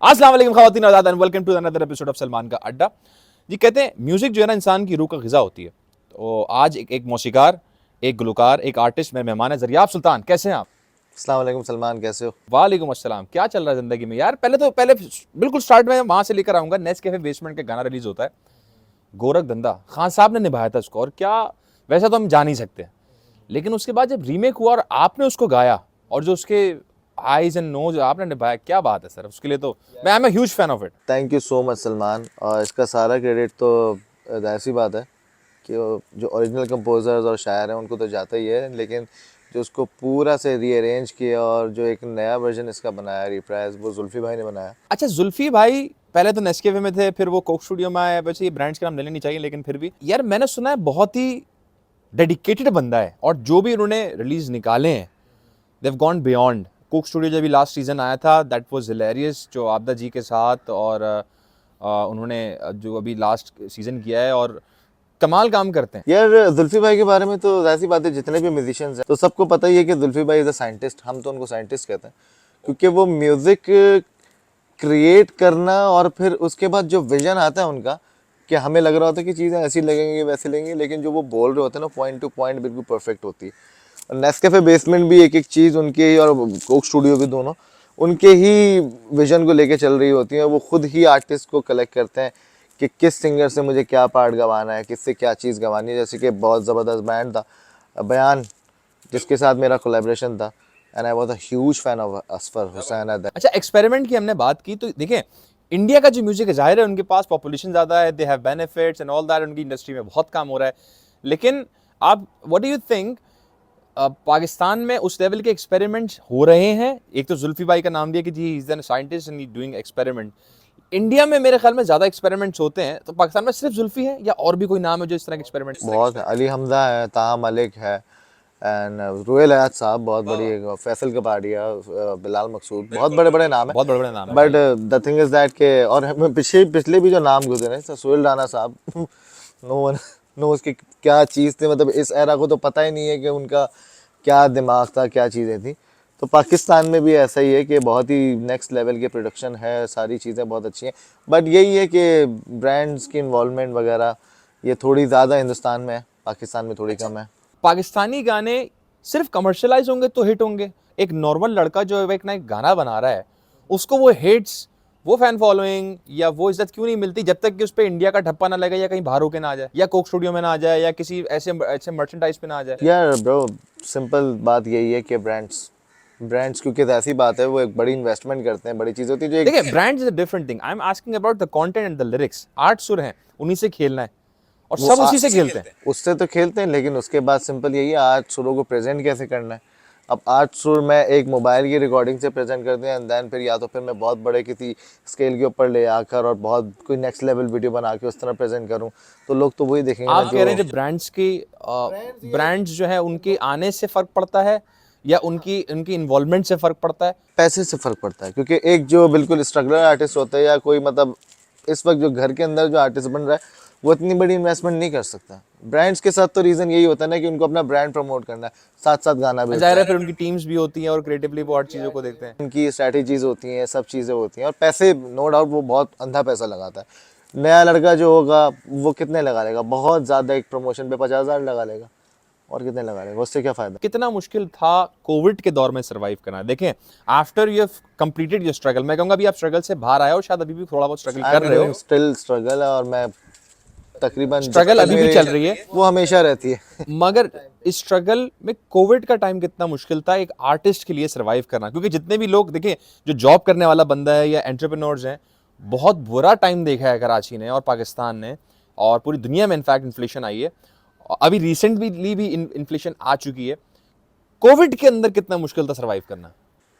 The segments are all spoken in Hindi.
अस्सलाम वालेकुम ख़वातीन और आदाब, welcome to another episode of Salman का अड्डा। जी कहते हैं म्यूजिक जो है ना इंसान की रूह का ग़िज़ा होती है। तो आज एक मौसीकार, एक गुलकार, एक आर्टिस्ट मेरे मेहमान है ज़रियाब सुल्तान। कैसे हैं आप? अस्सलाम वालेकुम सलमान, कैसे हो? वालेकुम अस्सलाम। क्या चल रहा है ज़िंदगी में यार? पहले बिल्कुल स्टार्ट में वहाँ से लेकर आऊँगा। नेस्कैफे बेसमेंट का गाना रिलीज़ होता है, गोरख धंधा खान साहब ने निभाया था उसको। और क्या, वैसा तो हम जान ही सकते हैं, लेकिन उसके बाद जब रीमेक हुआ और आपने उसको गाया और जो उसके आईज एंड नोज आपने निभाया, क्या बात है सर। उसके लिए तो मैं I am a huge fan of it. Thank you so much Salman. और इसका सारा क्रेडिट तो ऐसी बात है कि जो ओरिजिनल कंपोज़र्स और शायर हैं उनको तो जाता ही है, लेकिन जो उसको पूरा से रीअरेंज किया और जो एक नया वर्जन इसका बनाया रिप्राइज, वो जुल्फी भाई ने बनाया। अच्छा, जुल्फी भाई पहले तो नेस्कैफे में थे, फिर वो कोक स्टूडियो में आए। वैसे ये ब्रांड्स के नाम लेने नहीं चाहिए, लेकिन फिर भी यार मैंने सुना है बहुत ही डेडिकेटेड बंदा है और जो भी उन्होंने रिलीज निकाले हैं they have gone beyond. Coke studio जब भी लास्ट सीजन आया था दैट वाज हिलेरियस, जो आपदा जी के साथ, और उन्होंने जो अभी लास्ट सीजन किया है, और कमाल काम करते हैं यार जुल्फी भाई के बारे में तो ऐसी बात है, जितने भी म्यूजिशियंस हैं तो सबको पता ही है कि जुल्फी भाई इज़ अ साइंटिस्ट। हम तो उनको साइंटिस्ट कहते हैं क्योंकि वो म्यूज़िक क्रिएट करना और फिर उसके बाद जो विजन आता है उनका, कि हमें लग रहा होता है कि चीज़ें ऐसी लगेंगी वैसी लगेंगी, लेकिन जो वो बोल रहे होते हैं ना पॉइंट टू पॉइंट बिल्कुल परफेक्ट होती है। और नेस्कैफे बेसमेंट भी एक एक चीज़ उनके ही, और कोक स्टूडियो भी, दोनों उनके ही विजन को लेके चल रही होती है। वो खुद ही आर्टिस्ट को कलेक्ट करते हैं कि किस सिंगर से मुझे क्या पार्ट गवाना है, किससे क्या चीज़ गवानी है। जैसे कि बहुत ज़बरदस्त बैंड था बयान, जिसके साथ मेरा कोलैबोरेशन था, and I was a huge fan of Asfar Hussain at that. अच्छा, एक्सपेरिमेंट की हमने बात की तो देखिए, इंडिया का जो म्यूजिक है, जाहिर है उनके पास पॉपुलेशन ज़्यादा है, they have benefits and all that, उनकी इंडस्ट्री में बहुत काम हो रहा है। लेकिन आप what do you think, Pakistan में उस लेवल के एक्सपेरिमेंट्स हो रहे हैं? एक तो जुल्फी भाई का नाम दिया कि G is an scientist and he doing experiment. India में मेरे ख्याल में ज़्यादा एक्सपेरिमेंट्स होते हैं, तो पाकिस्तान में सिर्फ जुल्फी है या और भी कोई नाम है जो इस तरह के एक्सपेरिमेंट्स? बहुत है, अली हमजा है, ताहा मलिक है, एंड रोयल हयात साहब बहुत बड़ी, फैसल कपाड़िया, बिलाल मकसूद, बहुत बड़े बड़े नाम है। बहुत बड़े बड़े नाम है। But the thing is that के, और हमें पिछले भी जो नाम गुजरे, सोहेल राना साहब, नो वन नोस कि क्या चीज़ थी। मतलब इस एरा को तो पता ही नहीं है कि उनका क्या दिमाग था, क्या चीज़ें थी। तो पाकिस्तान में भी ऐसा ही है कि बहुत ही नेक्स्ट लेवल के प्रोडक्शन है, सारी चीज़ें बहुत अच्छी हैं। बट यही है कि ब्रांड्स की इन्वॉल्वमेंट वगैरह ये थोड़ी ज़्यादा हिंदुस्तान में है, पाकिस्तान में थोड़ी कम है। पाकिस्तानी गाने सिर्फ कमर्शलाइज होंगे तो हिट होंगे? एक नॉर्मल लड़का जो एक ना एक गाना बना रहा है, उसको वो हिट्स, वो फैन फॉलोइंग या वो इज्जत क्यों नहीं मिलती जब तक कि उस पर इंडिया का ठप्पा ना लगे, या कहीं बाहर होके ना आ जाए, या कोक स्टूडियो में ना आ जाए, या किसी ऐसे ऐसे मर्चेंडाइज पे ना आ जाए? यार ब्रो, सिंपल बात यही है कि ब्रांड्स क्योंकि ऐसी बात है, वो एक बड़ी इन्वेस्टमेंट करते हैं, बड़ी चीज़ होती है जो एक। देखिए, brands is a different thing. I am asking about the content and the lyrics. आठ सुर हैं, उन्हीं से खेलना है और सब उसी से खेलते हैं। उससे तो खेलते हैं, लेकिन उसके बाद सिंपल यही है, 8 सुरों को प्रेजेंट कैसे करना है। अब 8 सुर मैं एक मोबाइल की रिकॉर्डिंग से प्रेजेंट करते हैं, एंड देन फिर या तो फिर मैं बहुत बड़े किसी स्केल के ऊपर ले आकर और बहुत कोई नेक्स्ट लेवल वीडियो बना के उस तरह प्रेजेंट करूं, तो लोग तो वही देखेंगे ना। आप कह रहे हैं जो ब्रांड्स जो है उनके आने से फर्क पड़ता है या उनकी उनकी इन्वॉल्वमेंट से फर्क पड़ता है? पैसे से फर्क पड़ता है, क्योंकि एक जो बिल्कुल स्ट्रगलर आर्टिस्ट होता है, या कोई मतलब इस वक्त जो घर के अंदर जो आर्टिस्ट बन रहा है, वो इतनी बड़ी इन्वेस्टमेंट नहीं कर सकता। ब्रांड्स के साथ तो रीज़न यही होता है ना कि उनको अपना ब्रांड प्रमोट करना है, साथ साथ गाना भी होता जाहिर है, है फिर उनकी टीम्स भी होती हैं और क्रिएटिवली वो हर चीज़ों को देखते हैं। उनकी स्ट्रैटेजीज होती हैं, सब चीज़ें होती हैं, और पैसे नो डाउट वो बहुत अंधा पैसा लगाता है। नया लड़का जो होगा वो कितने लगा लेगा? बहुत ज़्यादा, एक प्रमोशन पे 50,000 लगा लेगा, और कितने लगा लेगा? उससे क्या फ़ायदा? कितना मुश्किल था कोविड के दौर में सरवाइव करना? देखें, after you have completed your struggle, मैं कहूँगा अभी आप स्ट्रगल से बाहर आए हो, शायद अभी भी थोड़ा बहुत स्ट्रगल कर रहे हो। स्टिल स्ट्रगल है, और मैं तकरीबन स्ट्रगल अभी भी चल रही है, वो हमेशा रहती है। मगर इस स्ट्रगल में कोविड का टाइम कितना मुश्किल था एक आर्टिस्ट के लिए सरवाइव करना? क्योंकि जितने भी लोग देखें, जो जॉब करने वाला बंदा है या एंटरप्रेन्योर्स हैं, बहुत बुरा टाइम देखा है कराची ने और पाकिस्तान ने, और पूरी दुनिया में इनफैक्ट इन्फ्लेशन आई है। अभी रिसेंटली भी इन्फ्लेशन आ चुकी है। कोविड के अंदर कितना मुश्किल था सरवाइव करना?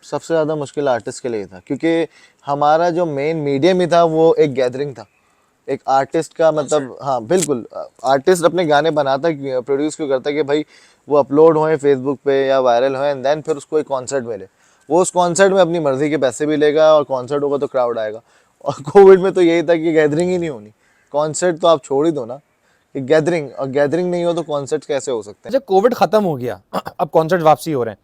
सबसे ज़्यादा मुश्किल आर्टिस्ट के लिए था, क्योंकि हमारा जो मेन मीडियम ही था वो एक गैदरिंग था, एक आर्टिस्ट का। मतलब हाँ बिल्कुल, आर्टिस्ट अपने गाने बनाता, प्रोड्यूस क्यों करता है कि भाई वो अपलोड होए फेसबुक पे या वायरल होए, एंड देन फिर उसको एक कॉन्सर्ट मिले। वो उस कॉन्सर्ट में अपनी मर्जी के पैसे भी लेगा, और कॉन्सर्ट होगा तो क्राउड आएगा। और कोविड में तो यही था कि गैदरिंग ही नहीं होनी। कॉन्सर्ट तो आप छोड़ ही दो ना, कि गैदरिंग, और गैदरिंग नहीं हो तो कॉन्सर्ट कैसे हो सकते हैं? अच्छा, कोविड खत्म हो गया, अब कॉन्सर्ट वापसी हो रहे हैं।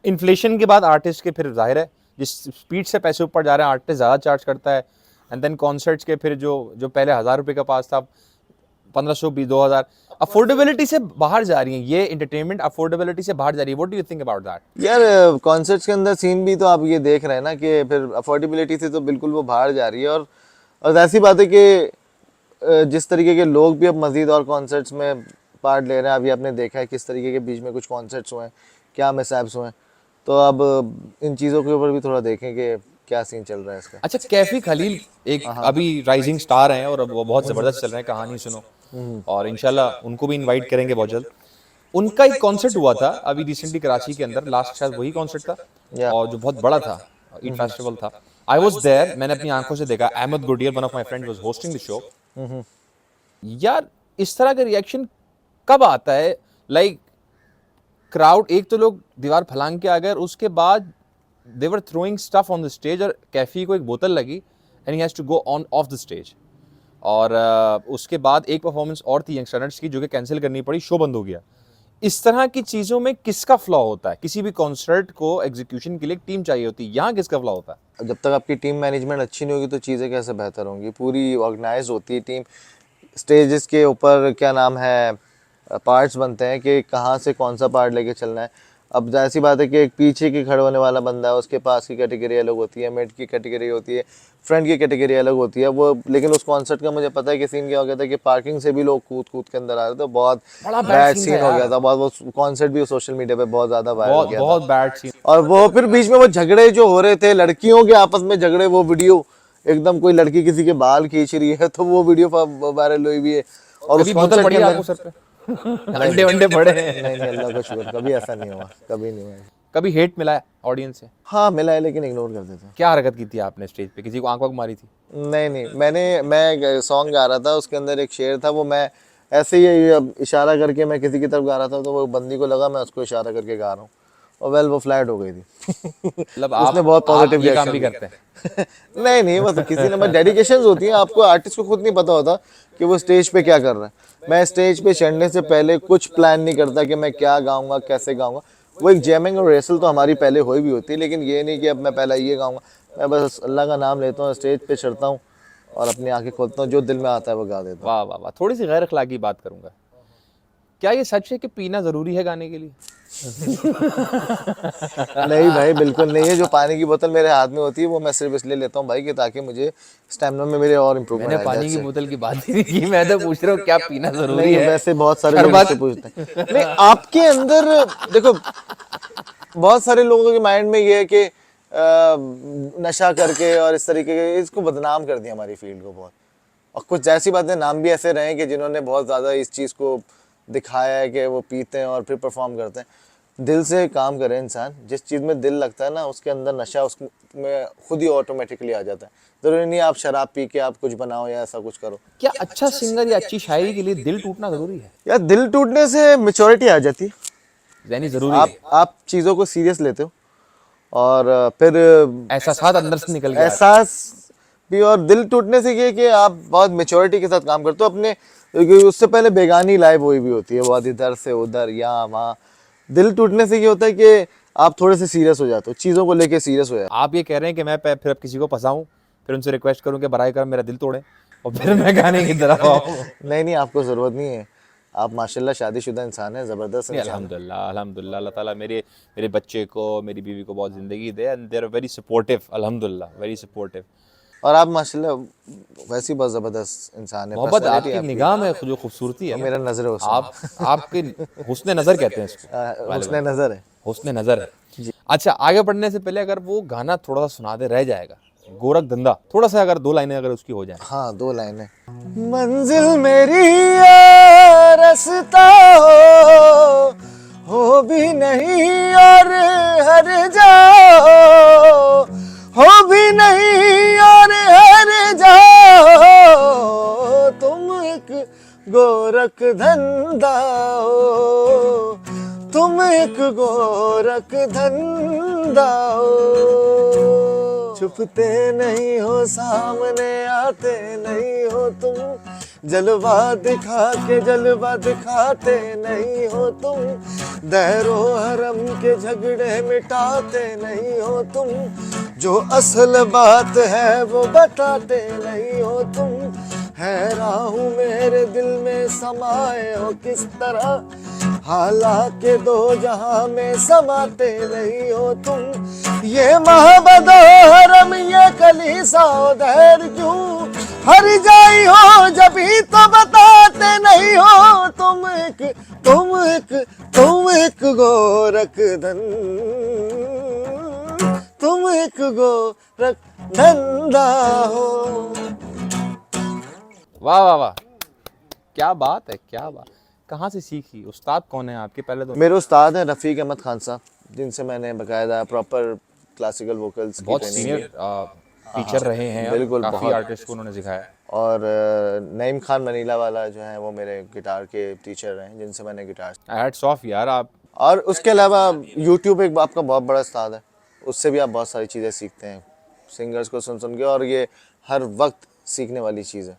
इन्फ्लेशन के बाद आर्टिस्ट के फिर जाहिर है जिस स्पीड से पैसे ऊपर जा रहे हैं आर्टिस्ट ज़्यादा चार्ज करता है, एंड देन कॉन्सर्ट्स के फिर जो पहले 1000 रुपये का पास था 1500 2000 अफोर्डेबिलिटी से बाहर जा रही है, ये एंटरटेनमेंट अफोर्डेबिलिटी से बाहर जा रही है। What do you think about that? यार कॉन्सर्ट्स के अंदर सीन भी तो आप ये देख रहे हैं ना कि फिर अफोर्डेबिलिटी से तो बिल्कुल वो बाहर जा रही है। और ऐसी बात है कि जिस तरीके के लोग भी अब मजीद और कॉन्सर्ट्स में पार्ट ले रहे हैं, अभी आपने देखा है किस तरीके के बीच में कुछ कॉन्सर्ट्स हुए हैं, क्या मिसहैप्स हुए हैं। तो अब इन चीज़ों के ऊपर भी थोड़ा देखें कि क्या सीन चल रहा है इसका। अच्छा, कैफी खलील एक अभी राइजिंग स्टार हैं और अब वो बहुत ज़बरदस्त चल रहे हैं, कहानी सुनो, और इंशाल्लाह उनको भी इनवाइट करेंगे बहुत जल्द। उनका एक कॉन्सर्ट हुआ था अभी रिसेंटली कराची के अंदर, लास्ट शायद वही कॉन्सर्ट था, Yeah. और जो बहुत बड़ा था, ईद फेस्टिवल था। आई वाज देयर, मैंने अपनी आंखों से देखा। अहमद गुडियर, one of my friend, was hosting the show. यार इस तरह का रिएक्शन कब आता है? लाइक क्राउड, एक तो लोग दीवार फलांग के आ गए, और उसके बाद they were throwing stuff on the stage, और कैफी को एक बोतल लगी and he has to go on of the stage. और उसके बाद एक परफॉर्मेंस और थी यंगस्टर्स की जो कि कैंसिल करनी पड़ी, शो बंद हो गया। इस तरह की चीज़ों में किसका फ्लॉ होता है? किसी भी कॉन्सर्ट को एग्जीक्यूशन के लिए एक टीम चाहिए होती है, यहाँ किसका फ्लॉ होता है? जब तक आपकी टीम मैनेजमेंट अच्छी नहीं होगी तो चीज़ें कैसे बेहतर होंगी। पूरी ऑर्गेनाइज होती है टीम, स्टेजेस के ऊपर क्या नाम है पार्ट्स बनते हैं कि कहाँ से कौन सा पार्ट लेके चलना है। अब जाहिर सी बात है कि एक पीछे की खड़े होने वाला बंदा है, उसके पास की कैटेगरी अलग होती है, मिड की कैटेगरी होती है, फ्रंट की कैटेगरी अलग होती है वो। लेकिन उस कॉन्सर्ट का मुझे पता है कि सीन क्या हो गया था कि पार्किंग से भी लोग कूद कूद के अंदर आ रहे थे, बहुत बड़ा bad बैड scene सीन था हो गया यार। था। बहुत वो कॉन्सर्ट भी सोशल मीडिया पे बहुत ज़्यादा वायरल बहुत गया बहुत था। Bad scene. और वो फिर बीच में वो झगड़े जो हो रहे थे, लड़कियों के आपस में झगड़े, वो वीडियो एकदम, कोई लड़की किसी के बाल खींच रही है तो वो वीडियो वायरल हुई भी है। और कभी उस बोतल कॉन्सर्ट पड़ी के है अंदर आपको सर पे? अंडे वंडे पड़े हैं? नहीं अल्लाह का शुक्र कभी ऐसा नहीं हुआ, कभी नहीं हुआ। कभी हेट मिला है ऑडियंस से? हाँ मिला है, लेकिन इग्नोर कर देते हैं। क्या हरकत की थी आपने स्टेज पे? किसी को आंख वाँख मारी थी? नहीं, मैं सॉन्ग गा रहा था, उसके अंदर एक शेर था, वो मैं ऐसे ही अब इशारा करके मैं किसी की तरफ गा रहा था, तो वो बंदी को लगा मैं उसको इशारा करके गा रहा हूँ, और वेल वो फ्लैट हो गई थी। मतलब उसने बहुत पॉजिटिव ये काम रिएक्शन भी करते हैं? नहीं वो तो किसी ने, बस डेडिकेशंस होती हैं आपको। आर्टिस्ट को खुद नहीं पता होता कि वो स्टेज पे क्या कर रहा है। मैं स्टेज पे चढ़ने से पहले कुछ प्लान नहीं करता कि मैं क्या गाऊंगा, कैसे गाऊंगा। वो एक जैमिंग और रेसल तो हमारी पहले हुई भी होती है, लेकिन ये नहीं कि अब मैं पहले ये गाऊंगा। मैं बस अल्लाह का नाम लेता हूँ, स्टेज पे चढ़ता हूँ और अपनी आंखें खोलता हूँ, जो दिल में आता है वो गा देता हूँ। वाह वाह वाह। थोड़ी सी गैर अखलाकी बात करूंगा, क्या ये सच है कि पीना जरूरी है गाने के लिए? नहीं भाई बिल्कुल नहीं है। जो पानी की बोतल मेरे हाथ में होती है वो मैं सिर्फ इसलिए लेता हूँ भाई कि ताकि मुझे स्टेमिना में मेरे और इम्प्रूवमेंट मैंने आए। पानी की बोतल की बात ही नहीं की, मैं तो पूछ रहा हूँ क्या पीना जरूरी नहीं है? वैसे बहुत सारे लोग शरबत? मुझसे पूछते हैं। नहीं आपके अंदर देखो, बहुत सारे लोगों के माइंड में ये है कि नशा करके और इस तरीके के, इसको बदनाम कर दिया हमारी फील्ड को बहुत। और कुछ ऐसी बातें, नाम भी ऐसे रहे कि जिन्होंने बहुत ज़्यादा इस चीज़ को दिखाया है कि वो पीते हैं और फिर परफॉर्म करते हैं। दिल से काम करे इंसान, जिस चीज़ में दिल लगता है ना उसके अंदर नशा उसमें खुद ही ऑटोमेटिकली आ जाता है। ज़रूरी नहीं आप शराब पी के आप कुछ बनाओ या ऐसा कुछ करो। क्या अच्छा सिंगर या अच्छी शायरी के लिए दिल टूटना जरूरी है? यार दिल टूटने से मेच्योरिटी आ जाती है। यानी जरूरी है, आप चीज़ों को सीरियस लेते हो और फिर एहसास अंदर से निकल गया। एहसास भी, और दिल टूटने से ये कि आप बहुत मेच्योरिटी के साथ काम करते हो अपने। क्योंकि उससे पहले बेगानी लाइफ हुई भी होती है, बहुत इधर से उधर यहाँ वहाँ। दिल टूटने से ये होता है कि आप थोड़े से सीरियस हो जाते हो, चीज़ों को लेके सीरियस हो जाते आप ये कह रहे हैं कि मैं फिर अब किसी को फंसाऊं, फिर उनसे रिक्वेस्ट करूं कि बराए कर मेरा दिल तोड़े, और फिर मैं गाने की तरफ आऊं? हो। नहीं आपको ज़रूरत नहीं है। आप माशाल्लाह शादीशुदा इंसान है, ज़बरदस्त इंसान। अल्हम्दुलिल्लाह अल्हम्दुलिल्लाह, अल्लाह ताला मेरे बच्चे को, मेरी बीवी को बहुत ज़िंदगी दे, and they are very supportive, अल्हम्दुलिल्लाह वेरी सपोर्टिव। और आप माशाल्लाह वैसे ही बहुत ज़बरदस्त इंसान है। मोहब्बत personality आपकी आपकी। निगाह में जो खूबसूरती है और ना, मेरा नजर है आप आपके हुस्न नज़र कहते हैं इसको, उसने नज़र है। हुस्न नज़र है। अच्छा, आगे बढ़ने से पहले अगर वो गाना थोड़ा सा सुना दे, रह जाएगा, गोरख धंधा, थोड़ा सा अगर 2 लाइनें अगर उसकी हो जाए। हाँ 2 लाइनें। मंजिल मेरी या रास्ता हो भी नहीं और हर जाओ, हो भी नहीं और हर जाओ, तुम एक गोरख धंधा हो, तुम एक गोरख धंधा हो। छुपते नहीं हो, सामने आते नहीं हो तुम, जलवा दिखा के जलवा दिखाते नहीं हो तुम, दैरो हरम के झगड़े मिटाते नहीं हो तुम, जो असल बात है वो बताते नहीं हो तुम, हैरान हूँ मेरे दिल में समाए हो किस तरह, हालांकि दो जहां में समाते नहीं हो तुम, ये महबदो हरम ये कलीसा उधर क्यों, हर जाई हो जभी तो बताते नहीं हो तुम, तुम एक गोरख धन, तुम एक गोरख धंधा हो। वाह वाह वाह, क्या बात है, क्या बात। कहाँ से सीखी, उस्ताद कौन है आपके पहले तो? मेरे उस्ताद हैं रफ़ीक अहमद खान साहब, जिनसे मैंने बकायदा प्रॉपर क्लासिकल वोकल्स की बहुत ट्रेनिंग सीनियर टीचर रहे हैं, बिल्कुल, काफ़ी बहुत। आर्टिस्ट को उन्होंने सिखाया। और नईम खान मनीला वाला जो है वो मेरे गिटार के टीचर हैं, जिनसे मैंने गिटार। हैट्स ऑफ यार आप। और उसके अलावा यूट्यूब एक आपका बहुत बड़ा उस्ताद है, उससे भी आप बहुत सारी चीज़ें सीखते हैं सिंगर्स को सुन सुन के, और ये हर वक्त सीखने वाली चीज़ है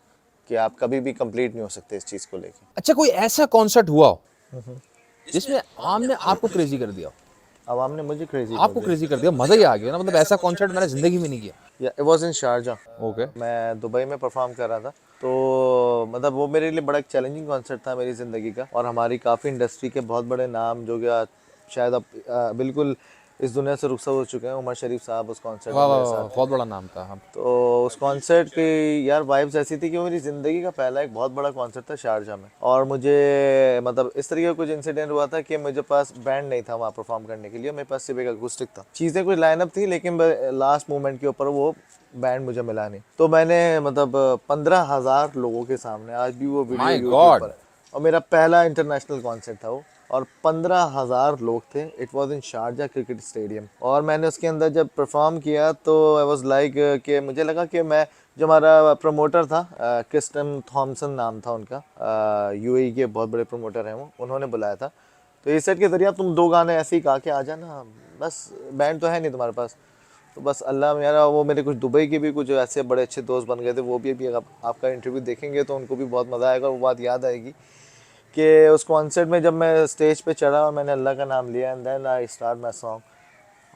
कि आप कभी भी कंप्लीट नहीं हो सकते इस चीज़ को लेके। अच्छा, कोई ऐसा कॉन्सर्ट हुआ हो जिसमें आम ने आपको क्रेजी कर दिया हो? आवाम ने मुझे क्रेजी आपको क्रेजी कर दिया, मजा ही आ गया ना, मतलब ऐसा कॉन्सर्ट मैंने जिंदगी में नहीं किया। It was in Sharjah. Okay. मैं दुबई में परफॉर्म कर रहा था, तो मतलब वो मेरे लिए बड़ा एक चैलेंजिंग कॉन्सर्ट था मेरी ज़िंदगी का, और हमारी काफ़ी इंडस्ट्री के बहुत बड़े नाम जो कि आज शायद अब बिल्कुल इस दुनिया से रुखसत हो चुके हैं, उमर शरीफ साहब उस कॉन्सर्ट वाह में वाह मेरे वाह, साथ। बहुत बड़ा नाम था। हाँ। तो उस कॉन्सर्ट की यार वाइब्स ऐसी थी कि वो मेरी ज़िंदगी का पहला एक बहुत बड़ा कॉन्सर्ट था शारजाह में, और मुझे मतलब इस तरीके का कुछ इंसिडेंट हुआ था कि मुझे पास बैंड नहीं था वहाँ परफॉर्म करने के लिए, मेरे पास सिर्फ एक अकूस्टिक था। चीज़ें कुछ लाइनअप थी लेकिन लास्ट मोमेंट के ऊपर वो बैंड मुझे मिला नहीं, तो मैंने मतलब 15,000 लोगों के सामने, आज भी वो वीडियो माय यूट्यूब गॉड। पर है, और मेरा पहला इंटरनेशनल कॉन्सर्ट था वो, और 15,000 लोग थे। It was in Sharjah cricket stadium, और मैंने उसके अंदर जब परफॉर्म किया तो आई वाज लाइक कि मुझे लगा कि मैं, जो हमारा प्रमोटर था क्रिस्टन थॉमसन नाम था उनका, यूएई के बहुत बड़े प्रमोटर हैं वो, उन्होंने बुलाया था। तो इस सेट के ज़रिए अब तुम 2 गाने ऐसे ही गा के आ जाना, बस बैंड तो है नहीं तुम्हारे पास, तो बस अल्लाह मेरा, वो मेरे कुछ दुबई के भी कुछ ऐसे बड़े अच्छे दोस्त बन गए थे, वो भी अभी आपका इंटरव्यू देखेंगे तो उनको भी बहुत मज़ा आएगा, वो बात याद आएगी कि उस कॉन्सर्ट में जब मैं स्टेज पे चढ़ा और मैंने अल्लाह का नाम लिया, and then I start my song,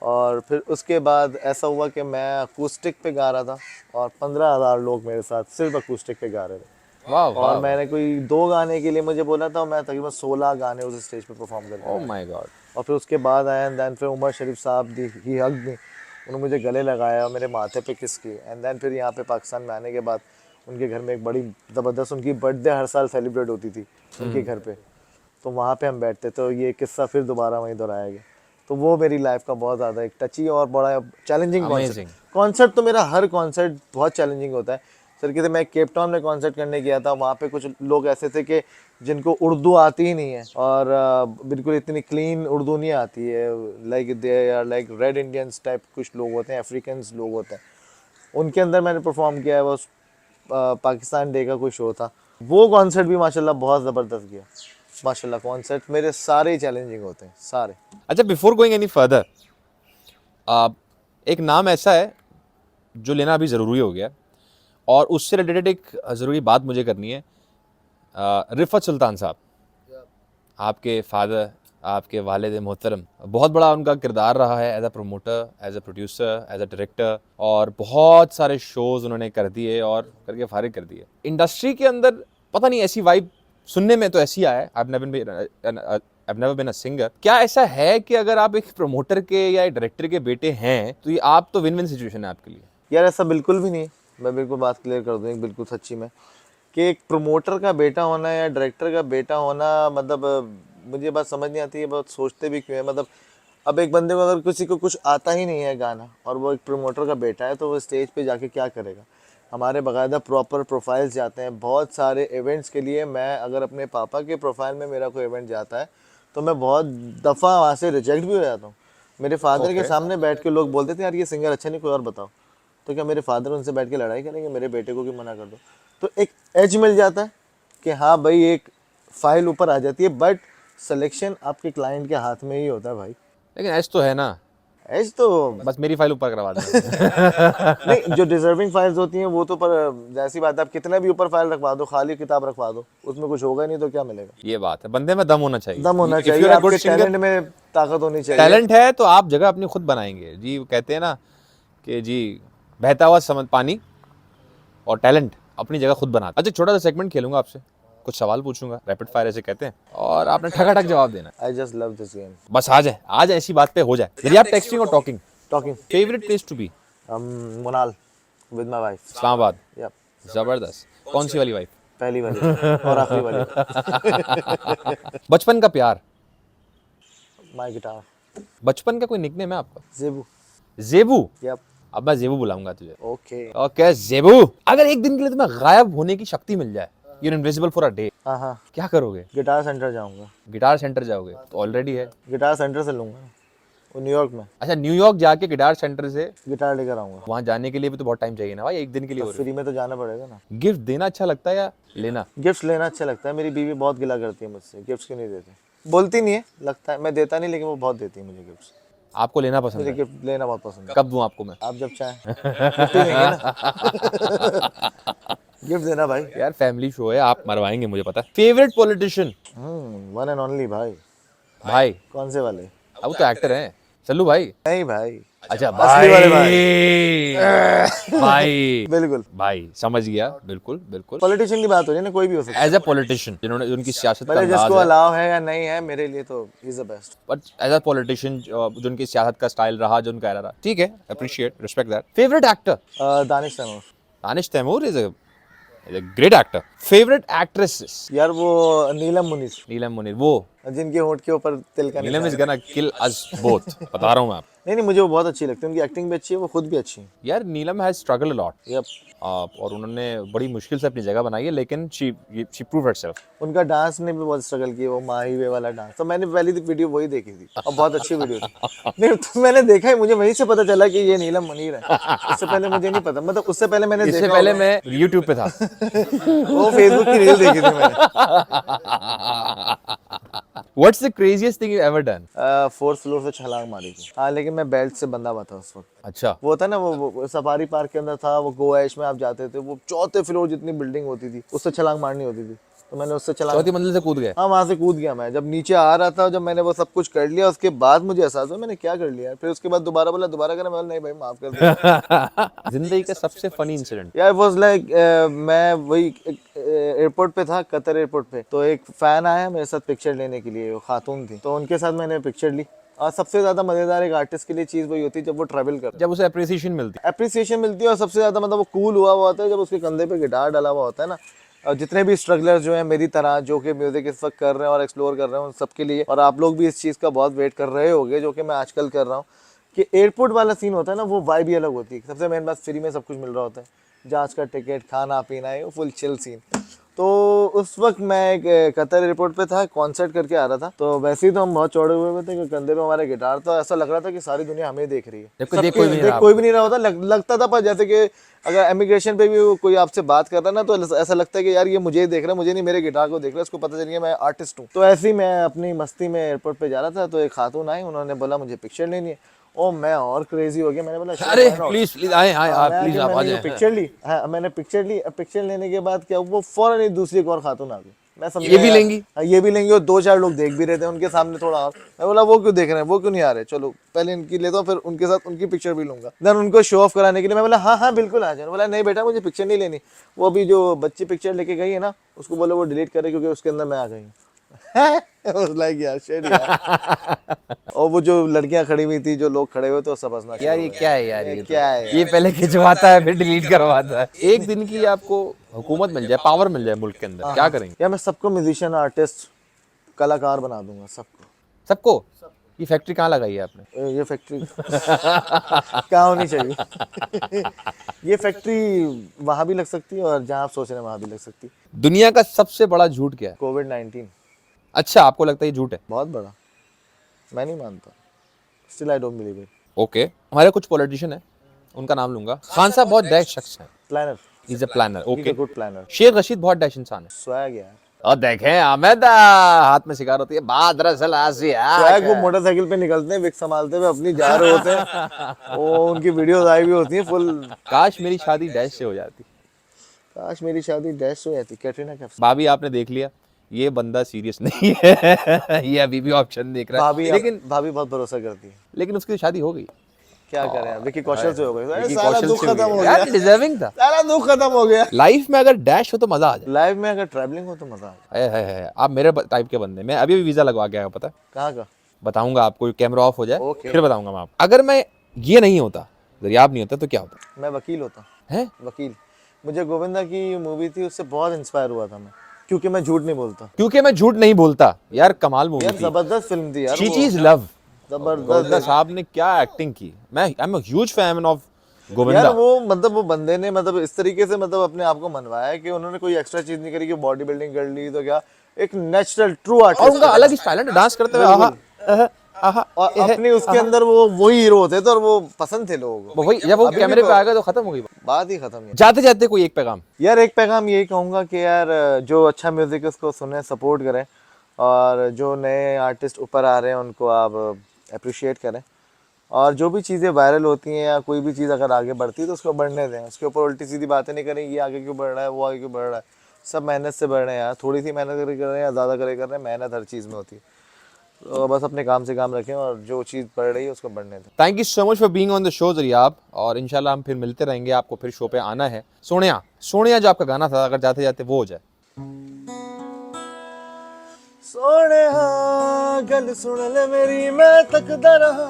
और फिर उसके बाद ऐसा हुआ कि मैं अकूस्टिक पे गा रहा था और 15,000 लोग मेरे साथ सिर्फ अकूस्टिक पे गा रहे थे, वाह और वाह। मैंने कोई 2 गाने के लिए मुझे बोला था, और मैं तकरीबन 16 गाने उस स्टेज पे परफॉर्म करके ओह आया। My God. और फिर उसके बाद आया, एंड देन फिर उमर शरीफ साहब ही हक दी, उन्होंने मुझे गले लगाया और मेरे माथे पे किस की, एंड देन फिर यहाँ पे पाकिस्तान में आने के बाद उनके घर में एक बड़ी ज़बरदस्त, उनकी बर्थडे हर साल सेलिब्रेट होती थी उनके घर पे, तो वहाँ पे हम बैठते, तो ये किस्सा फिर दोबारा वहीं दोहराया गया। तो वो मेरी लाइफ का बहुत ज़्यादा एक टची और बड़ा चैलेंजिंग Amazing. कॉन्सर्ट। तो मेरा हर कॉन्सर्ट बहुत चैलेंजिंग होता है सर। किसी मैं केप टाउन में कॉन्सर्ट करने गया था, वहाँ पे कुछ लोग ऐसे थे कि जिनको उर्दू आती ही नहीं है, और बिल्कुल इतनी क्लीन उर्दू नहीं आती है, like they are like red Indians type कुछ लोग होते हैं, अफ्रीकन्स लोग होते हैं, उनके अंदर मैंने परफॉर्म किया है। वो पाकिस्तान डे का कोई शो था, वो कॉन्सर्ट भी माशाल्लाह बहुत ज़बरदस्त गया माशाल्लाह। कॉन्सर्ट मेरे सारे ही चैलेंजिंग होते हैं, सारे। अच्छा, बिफोर गोइंग एनी फर्दर, एक नाम ऐसा है जो लेना अभी ज़रूरी हो गया, और उससे रिलेटेड एक ज़रूरी बात मुझे करनी है। रिफ़त सुल्तान साहब, आपके फादर, आपके वालिद मोहतरम, बहुत बड़ा उनका किरदार रहा है as a promoter, as a producer, as a director, और बहुत सारे शोज़ उन्होंने कर दिए और करके फारिग कर दिए। इंडस्ट्री के अंदर पता नहीं ऐसी वाइब सुनने में तो ऐसी आया है, I've never been a singer। क्या ऐसा है कि अगर आप एक प्रमोटर के या एक डायरेक्टर के बेटे हैं तो ये आप तो विन विन सिचुएशन है आपके लिए? यार ऐसा बिल्कुल भी नहीं है, मैं बिल्कुल बात क्लियर कर दूँ, बिल्कुल सच्ची में, कि एक प्रमोटर का बेटा होना या डायरेक्टर का बेटा होना, मतलब मुझे बात समझ नहीं आती है, बहुत सोचते भी क्यों है। मतलब अब एक बंदे को अगर किसी को कुछ आता ही नहीं है गाना और वो एक प्रमोटर का बेटा है, तो वो स्टेज पे जाके क्या करेगा। हमारे बाकायदा प्रॉपर प्रोफाइल्स जाते हैं बहुत सारे इवेंट्स के लिए। मैं अगर अपने पापा के प्रोफाइल में मेरा कोई इवेंट जाता है तो मैं बहुत दफ़ा वहाँ से रिजेक्ट भी हो जाता हूँ। मेरे फादर के सामने बैठ के लोग बोलते थे यार ये सिंगर अच्छा नहीं, कोई और बताओ। तो क्या मेरे फादर उनसे बैठ के लड़ाई करेंगे, मेरे बेटे को भी मना कर दो? तो एक एज मिल जाता है कि हाँ भाई एक फाइल ऊपर आ जाती है, बट सिलेक्शन आपके क्लाइंट के हाथ में ही होता है भाई। लेकिन ऐसा तो है ना, एज तो बस मेरी फाइल ऊपर करवा देना। नहीं, जो डिजर्विंग फाइल्स होती हैं वो तो, पर जैसी बात है, आप कितने भी ऊपर फाइल रखवा दो, खाली किताब रखवा दो, उसमें कुछ होगा नहीं तो क्या मिलेगा। ये बात है, बंदे में दम होना चाहिए। दम होना If you're चाहिए, a good आपके singer, टैलेंट में ताकत होनी चाहिए। टैलेंट है तो आप जगह अपनी खुद बनाएंगे जी। वो कहते हैं ना कि जी बहता हुआ समझ पानी और टैलेंट अपनी जगह खुद बनाता। अच्छा, छोटा सा सेगमेंट खेलूंगा आपसे, कुछ सवाल पूछूंगा, रैपिड फायर ऐसे कहते हैं, और आपने ठकाठक जवाब देना। I just love this game. बस आ जाए, आ जाए, ऐसी बात पे हो जाए। यदि आप टेक्सटिंग और talking, talking. Favourite place to be? Monal with my wife. Islamabad. Yup. जबरदस्त। कौन सी वाली वाइफ? पहली वाली और आखिरी वाली। बचपन का प्यार? My guitar. बचपन का कोई निकनेम है आपका? जेबू। जेबू? यप। अब मैं जेबू बुलाऊंगा तुझे। ओके। ओके जेबू, अगर एक दिन के लिए तुम्हें गायब होने की शक्ति मिल जाए, you are invisible for a day, हाँ हाँ, क्या करोगे? गिटार सेंटर जाऊंगा। गिटार सेंटर जाओगे? तो ऑलरेडी है। गिटार सेंटर से लूंगा, वो न्यूयॉर्क में। अच्छा, न्यूयॉर्क जाके गिटार सेंटर से गिटार लेकर आऊंगा। वहां जाने के लिए भी तो बहुत टाइम चाहिए ना भाई, एक दिन के लिए। तो फ्री में तो जाना पड़ेगा ना। गिफ्ट देना अच्छा लगता है या लेना? गिफ्ट लेना अच्छा लगता है। मेरी बीवी बहुत गिला करती है मुझसे, गिफ्ट क्यों नहीं देते, बोलती नहीं है, लगता है मैं देता नहीं, लेकिन वो बहुत देती है मुझे गिफ्ट। आपको लेना पसंद मुझे है? गिफ्ट लेना बहुत पसंद है। कब दूं आपको मैं? आप जब चाहें। गिफ्ट ही देंगे ना। गिफ्ट देना भाई। यार फैमिली शो है, आप मरवाएंगे मुझे पता है। Favourite politician? One and only भाई। भाई? कौन से वाले? अब तो एक्टर हैं, चलू भाई। नहीं भाई। अच्छा असली वाले भाई बिल्कुल भाई, समझ गया, बिल्कुल बिल्कुल। पॉलिटिशियन की बात हो रही है ना, कोई भी हो सकता है। एज अ पॉलिटिशियन, जिन्होंने उनकी सियासत का भले अंदाज जिसको है, अलाव है या नहीं है, मेरे लिए तो is the best. But as a politician जो उनकी सियासत का स्टाइल रहा, जो उनका रहा, ठीक है, appreciate, respect that. Favourite actor? Danish Taimur. Danish Taimur is a great actor. Favourite actresses? यार वो नीलम मुनीर, नीलम मुनीर, वो जिनके होंठ के ऊपर तिल का नीलम निशान इज है। गना किल अस बोथ, बता रहा हूँ मैं आप। नहीं मुझे वो बहुत अच्छी लगती है, उनकी एक्टिंग भी अच्छी है, वो खुद भी अच्छी है। यार Neelam has struggle a lot, yup. और उन्होंने बड़ी मुश्किल से अपनी जगह बनाई है, लेकिन शी प्रूव्ड हरसेल्फ। उनका डांस ने भी बहुत स्ट्रगल किया, वो माही वे वाला डांस, तो मैंने पहली वीडियो वही देखी थी और बहुत अच्छी वीडियो थी। नहीं तो मैंने देखा है, मुझे वहीं से पता चला कि ये नीलम मुनीर है। उससे पहले मुझे नहीं पता, मतलब उससे पहले मैंने इससे देखा पहले होगा। मैं यूट्यूब पे था। वो फेसबुक की रील देखी थी मैंने। What's the craziest thing you ever done? 4th floor से छलांग मारी थी। हाँ, लेकिन मैं बेल्ट से बंधा हुआ था उस वक्त। अच्छा, वो था ना, वो सफारी पार्क के अंदर था, वो गोएश में आप जाते थे, वो 4th फ्लोर जितनी बिल्डिंग होती थी, उससे छलांग मारनी होती थी, तो मैंने उससे छलांग। चौथी मंजिल से कूद गए? हाँ, वहां से कूद गया मैं। जब नीचे आ रहा था, जब मैंने वो सब कुछ कर लिया, उसके बाद मुझे एहसास हुआ मैंने क्या कर लिया। फिर उसके बाद दोबारा बोला, दोबारा करना, मैं बोला नहीं भाई माफ कर दे। जिंदगी का सबसे फनी इंसिडेंट? यार वाज लाइक, मैं वही एयरपोर्ट पे था, कतर एयरपोर्ट पे, तो एक फैन आया मेरे साथ पिक्चर लेने के लिए, वो खातून थी, तो उनके साथ मैंने पिक्चर ली। और सबसे ज्यादा मजेदार एक आर्टिस्ट के लिए चीज वही होती है जब वो ट्रैवल कर, जब उसे अप्रिसिएशन मिलती एप्रिसिएशन मिलती है, और सबसे ज्यादा मतलब वो कूल हुआ होता है जब उसके कंधे पे गिटार डाला हुआ होता है ना। और जितने भी स्ट्रगलर्स जो हैं मेरी तरह, जो कि म्यूजिक इस वक्त कर रहे हैं और एक्सप्लोर कर रहे हैं, उन सबके लिए, और आप लोग भी इस चीज़ का बहुत वेट कर रहे होगे, जो कि मैं आजकल कर रहा हूँ, कि एयरपोर्ट वाला सीन होता है ना, वो वाइब ही अलग होती है। सबसे मेन बात, फ्री में सब कुछ मिल रहा होता है, जहाज का टिकट, खाना पीना, है फुल चिल सीन। तो उस वक्त मैं एक कतर एयरपोर्ट पे था, कॉन्सर्ट करके आ रहा था, तो वैसे ही तो हम बहुत चौड़े हुए थे कि कंधे पे हमारे गिटार, तो ऐसा लग रहा था कि सारी दुनिया हमें देख रही है। जबकि कोई कोई भी नहीं रहा होता, लगता था, पर जैसे कि अगर इमिग्रेशन पे भी कोई आपसे बात कर रहा है ना, तो ऐसा लगता है कि यार ये मुझे ही देख रहा है, मुझे नहीं, मेरे गिटार को देख रहा है, इसको पता चल गया मैं आर्टिस्ट हूँ। तो ऐसे ही मैं अपनी मस्ती में एयरपोर्ट पे जा रहा था, तो एक खातून आई, उन्होंने बोला मुझे पिक्चर लेनी है। ओ मैं और क्रेजी हो गया, मैंने बोला अरे प्लीज प्लीज आए आए आप, प्लीज आप आ मैंने जाए। पिक्चर ली। हाँ, मैंने पिक्चर ली। पिक्चर लेने के बाद क्या, वो फौरन ही दूसरी एक और खातून आ गई। मैं समझा ये भी लेंगी? हाँ, ये भी लेंगी, और 2-4 लोग देख भी रहे थे उनके सामने थोड़ा और। मैं बोला वो क्यों देख रहे हैं, वो क्यों नहीं आ रहे, चलो पहले इनकी लेता हूँ, फिर उनके साथ उनकी पिक्चर भी लूंगा। देन उनको शो ऑफ कराने के लिए मैं बोला हाँ हाँ बिल्कुल आ जाए। बोला नहीं बेटा, मुझे पिक्चर नहीं लेनी, वो अभी जो बच्ची पिक्चर लेके गई है ना, उसको बोलो वो डिलीट करे, क्योंकि उसके अंदर मैं आ गई हूँ। लाइक यार शेड यार। और वो जो लड़कियां खड़ी हुई थी, जो लोग खड़े हुए थे, वो सब हंसना यार ये क्या है यार, ये क्या है ये पहले खिंचवाता है फिर डिलीट करवाता है। एक दिन की आपको हुकूमत मिल जाए, पावर मिल जाए मुल्क के अंदर, क्या करेंगे? यार मैं सबको म्यूजिशियन, आर्टिस्ट, कलाकार बना दूंगा, सबको। सबको? ये फैक्ट्री कहाँ लगाई है आपने? ये फैक्ट्री कहाँ होनी चाहिए? ये फैक्ट्री वहां भी लग सकती है, और जहाँ आप सोच रहे हैं वहां भी लग सकती है। दुनिया का सबसे बड़ा झूठ क्या है? कोविड-19। अच्छा, आपको लगता है ये झूठ है? बहुत बड़ा, मैं नहीं मानता, still I don't believe it. Okay, हमारे कुछ पॉलिटिशियन है, उनका नाम लूंगा। खान साहब बहुत डैश शख्स हैं, planner, is a planner. He is okay. A good planner. Sheikh Rashid बहुत डैश इंसान है। स्वैग यार। और देखें अहमद हाथ में शिकार होती है बात दरअसल क्या है, वो मोटरसाइकिल पे निकलते हैं विक संभालते हुए अपनी जा रहे होते हैं, वो उनकी वीडियोस आई हुई होती हैं फुल। काश मेरी शादी डैश से हो जाती। काश मेरी शादी डैश से हो जाती, कैटरीना कैफ। भाभी आपने देख लिया ये बंदा सीरियस नहीं है ये अभी भी ऑप्शन देख रहा है, भाभी लेकिन भाभी बहुत भरोसा करती है। लेकिन उसकी शादी हो गई। क्या करें यार, विकी कौशल से हो गई। विकी सारा कौशल दुख से हो खत्म हो गया। गया, यार डिजर्विंग था। सारा दुख खत्म हो गया। लाइफ में अगर डैश हो तो मजा आ जाए। लाइफ में अगर ट्रैवलिंग हो तो मजा आ जाए। है आप मेरे टाइप के बंदे। मैं अभी भी वीजा लगवा के आया, पता है? कहाँ का? बताऊंगा आपको, कैमरा ऑफ हो जाए Okay. फिर बताऊंगा मैं आपको। अगर मैं ये नहीं होता, दरियाब नहीं होता, तो क्या होता मैं वकील होता। है? वकील। मुझे गोविंदा की मूवी थी, उससे बहुत इंस्पायर हुआ था मैं, क्योंकि मैं झूठ नहीं बोलता। क्योंकि मैं झूठ नहीं बोलता। यार कमाल मूवी यार थी, जबरदस्त फिल्म थी यार। She is love. जबरदस्त। गोविंदा साहब ने क्या एक्टिंग की। मैं I am a huge fan of यार गोविंदा। वो मतलब वो बंदे ने मतलब इस तरीके से मतलब अपने आप को मनवाया है कि उन्होंने कोई एक्स्ट्रा चीज नहीं करी कि बॉडी बिल्डिंग कर ली, तो क्या एक नेचुरल ट्रू और आर्टिस्ट। उनका अलग स्टाइल है डांस करते हुए। आहा आहा आहा। और अपनी उसके अंदर वो वही हीरो होते थे और वो पसंद थे लोगों को। वही जब वो अभी भी कैमरे पे तो- आ गए तो खत्म हो गई बात। बात ही खत्म है जाते जाते कोई एक पैगाम। यार। एक पैगाम यही कहूंगा कि यार जो अच्छा म्यूजिक है उसको सुने, सपोर्ट करें, और जो नए आर्टिस्ट ऊपर आ रहे हैं उनको आप अप्रिशिएट करें, और जो भी चीज़ें वायरल होती हैं या कोई भी चीज़ अगर आगे बढ़ती है तो उसको बढ़ने दें। उसके ऊपर उल्टी सीधी बातें नहीं करें, ये आगे क्यों बढ़ रहा है, वो आगे क्यों बढ़ रहा है। सब मेहनत से बढ़ रहे हैं यार, थोड़ी सी मेहनत कर रहे हैं या ज़्यादा कर रहे हैं, मेहनत हर चीज़ में होती है। तो बस अपने काम से काम रखें और जो चीज़ बढ़ रही है उसको बढ़ने दें। Thank you so much for being on the show Dariyab, और इंशाल्लाह हम फिर मिलते रहेंगे। आपको फिर शो पे आना है। सोनिया सोनिया जो आपका गाना था, अगर जाते जाते वो हो जाए। सोने हाँ गल सुन ले मेरी, मैं तकदा रहा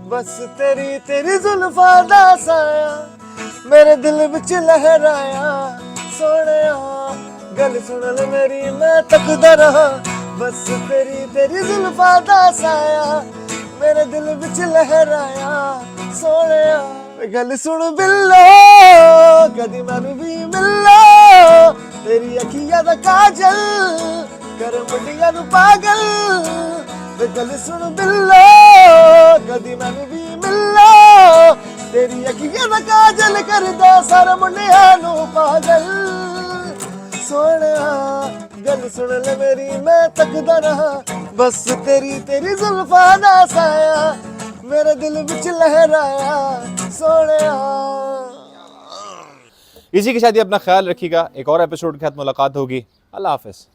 बस तेरी तेरी जुल्फा दा साया मेरे दिल विच लहराया। सोने हाँ गल सुन ले मेरी, मैं तकदा रहा बस तेरी तेरी जुल्फा दा साया मेरे दिल विच लहराया। सोने गल सुन बिल्लो कदी मैनू भी मिलो, तेरी अखियां दा काजल कर मुंडियां नू पागल। वे गल सुन बिल्लो कदी मैनू भी मिलो, तेरी अखियां दा काजल कर दो सारे मुंडियां नू पागल। सोनिया गल सुन ले मेरी, मैं तकदा रहा बस तेरी तेरी जुल्फां दा साया मेरे दिल विच लहराया। सोनिया इसी के साथ ही अपना ख्याल रखिएगा। एक और एपिसोड के साथ मुलाकात होगी। अल्लाह हाफिज।